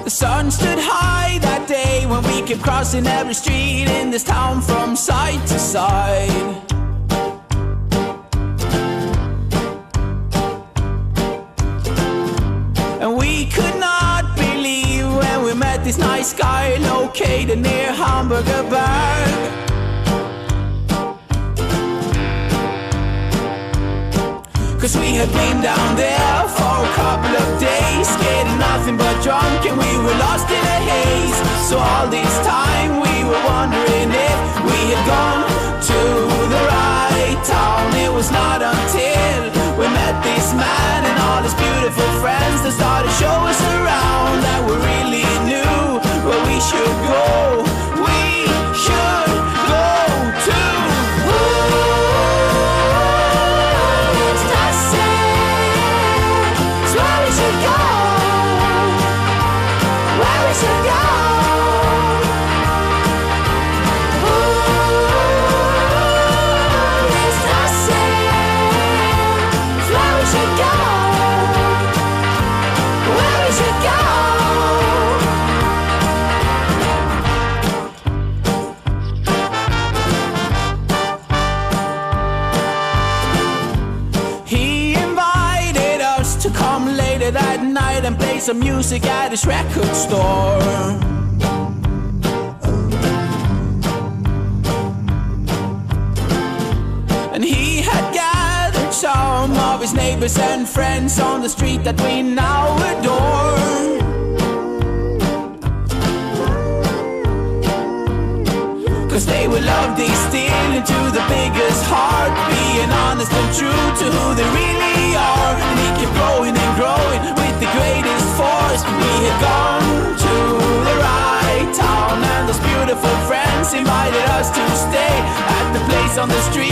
The sun stood high that day when we kept crossing every street in this town from side to side. And we could not believe when we met this nice guy located near Hamburger Berg. Cause we had been down there for a couple of days, getting nothing but drunk and we were lost in a haze. So all this time we were wondering if we had gone to the right town. It was not until we met this man and all his beautiful friends that started to show us around that we really knew where we should go. We should go to that night and play some music at his record store. And he had gathered some of his neighbors and friends on the street that we now adore. Cause they will love these still into the biggest heart, being honest and true to who they really are. And he kept growing and growing with the greatest force. We had gone to the right town and those beautiful friends invited us to stay at the place on the street